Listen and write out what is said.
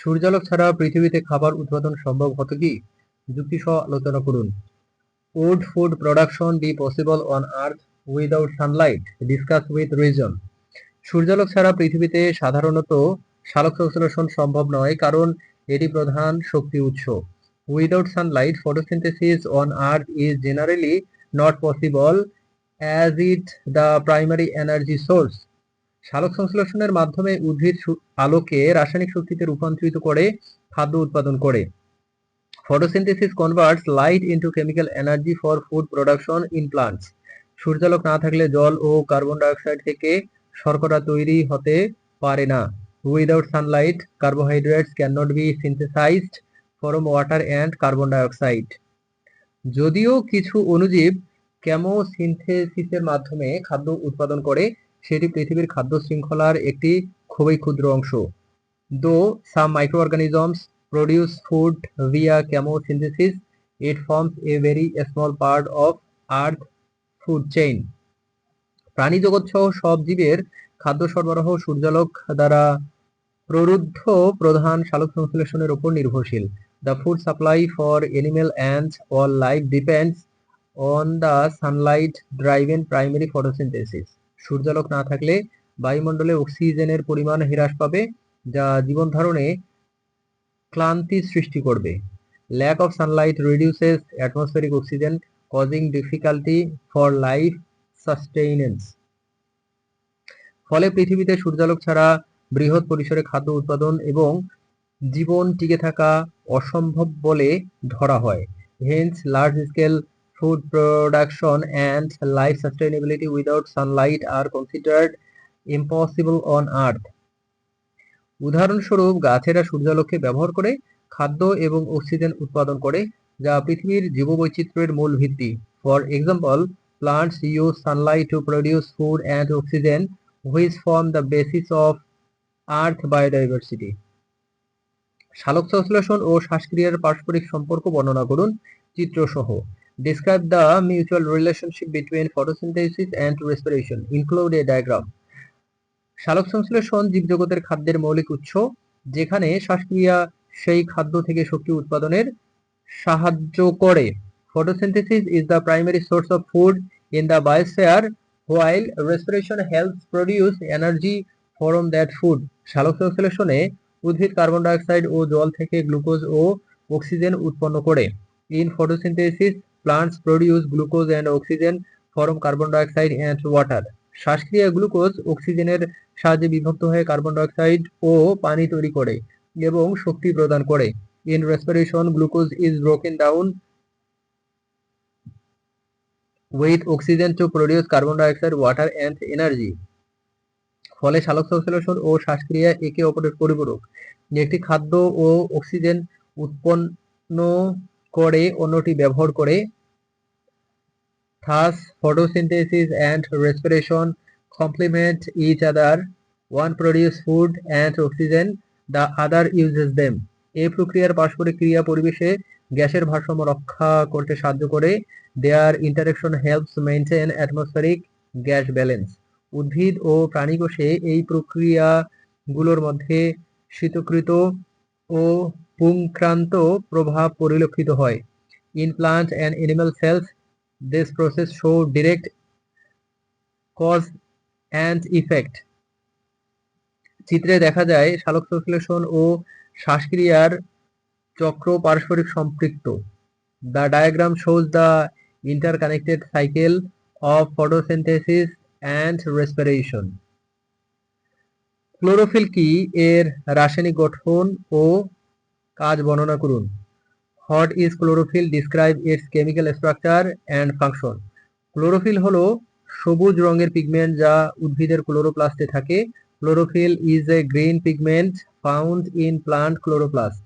সূর্যালোক ছাড়া পৃথিবীতে খাবার উৎপাদন সম্ভব হতো কি? যুক্তি সহ আলোচনা করুন। Would food production be possible on Earth without sunlight? Discuss with reason. সূর্যালোক ছাড়া পৃথিবীতে সাধারণত সালোক সংশ্লেষণ সম্ভব নয়, কারণ এটি প্রধান শক্তি উৎস। Without sunlight, photosynthesis on Earth is generally not possible as it the primary energy source. সালোক সংশ্লেষণের মাধ্যমে উদ্ভিদ আলোকে রাসায়নিক শক্তিতে রূপান্তরিত করে খাদ্য উৎপাদন করে। Photosynthesis converts light into chemical energy for food production in plants. সূর্যালোক না থাকলে জল ও কার্বন ডাইঅক্সাইড থেকে শর্করা তৈরি হতে পারে না। Without sunlight, carbohydrates cannot be synthesized from water and carbon dioxide. যদিও কিছু অণুজীব কেমোসিনথেসিসের মাধ্যমে খাদ্য উৎপাদন করে, সেটি পৃথিবীর খাদ্য শৃঙ্খলার একটি খুবই ক্ষুদ্র অংশ। Though some microorganisms produce food via chemosynthesis, it forms a very small part of Earth's food chain. প্রাণী জগৎ সহ সব জীবের খাদ্য সরবরাহ সূর্যালোক দ্বারা প্ররুদ্ধ প্রধান সালোক সংশ্লেষণের উপর নির্ভরশীল। The food supply for animal and all life depends on the sunlight driven primary photosynthesis. সূর্যালোক না থাকলে বায়ুমণ্ডলে অক্সিজেনের পরিমাণ হ্রাস পাবে, যা জীবন ধারণে ক্লান্তি সৃষ্টি করবে। Lack of sunlight reduces atmospheric oxygen, causing difficulty for life sustenance. ফলে পৃথিবীতে সূর্যালোক ছাড়া বৃহৎ পরিসরে খাদ্য উৎপাদন এবং জীবন টিকে থাকা অসম্ভব বলে ধরা হয়। Hence, large-scale food production and life sustainability without sunlight are considered impossible on Earth. উদাহরণস্বরূপ, গাছেরা সূর্যালোককে ব্যবহার করে খাদ্য এবং অক্সিজেন উৎপাদন করে, যা পৃথিবীর জীববৈচিত্র্যের মূল ভিত্তি। For example, plants use sunlight to produce food and oxygen, which form the basis of Earth biodiversity. সালোক সংশ্লেষণ ও শ্বাসক্রিয়ার পারস্পরিক সম্পর্ক বর্ণনা করুন চিত্রসহ। Describe the mutual relationship between photosynthesis and respiration. Include a diagram. সালোক সংশ্লেষণ জীবজগতের খাদ্যের মৌলিক উৎস, যেখানে শ্বাসক্রিয়া সেই খাদ্য থেকে শক্তি উৎপাদনের সাহায্য করে। Photosynthesis is the primary source of food in the biosphere, while respiration helps produce energy from that food. সালোক সংশ্লেষণে উদ্ভিদ কার্বন ডাইঅক্সাইড ও জল থেকে গ্লুকোজ ও অক্সিজেন উৎপন্ন করে। In photosynthesis, plants produce glucose and oxygen from carbon dioxide and water. শ্বাসক্রিয়া glucose অক্সিজেনের সাহায্যে বিভক্ত হয়ে কার্বন ডাইঅক্সাইড ও পানি তৈরি করে এবং শক্তি প্রদান করে। In respiration, glucose is broken down with oxygen to produce carbon dioxide, water and energy. ফলে সালোক সংশ্লেষণ ও শ্বাসক্রিয়া একে অপরের পরিপূরক। একটি খাদ্য ও অক্সিজেন উৎপন্ন করে অন্যটি ব্যবহার করে। Thus, photosynthesis and respiration complement each other. One produces food and oxygen, the other uses them. এই প্রক্রিয়ার পারস্পরিক ক্রিয়া পরিবেশে গ্যাসের ভারসাম্য রক্ষা করতে সাহায্য করে। Their interaction helps maintain atmospheric gas balance. উদ্ভিদ ও প্রাণীকোষে এই প্রক্রিয়াগুলোর মধ্যে স্বীকৃত ও পুংক্রান্ত প্রভাব পরিলক্ষিত হয়। In plant and animal cells, this process show direct cause and effect. চিত্রে দেখা যায় সালোক সংশ্লেষণ ও শ্বাসক্রিয়ার চক্র পারস্পরিক সম্পৃক্ত। The diagram shows the interconnected cycle of photosynthesis and respiration. Chlorophyll কি, এর রাসায়নিক গঠন ও কাজ বর্ণনা করুন। What is chlorophyll? Describe its chemical structure and function. Chlorophyll হলো সবুজ রঙের পিগমেন্ট যা উদ্ভিদের ক্লোরোপ্লাস্টে থাকে। Chlorophyll is a green pigment found in plant chloroplast.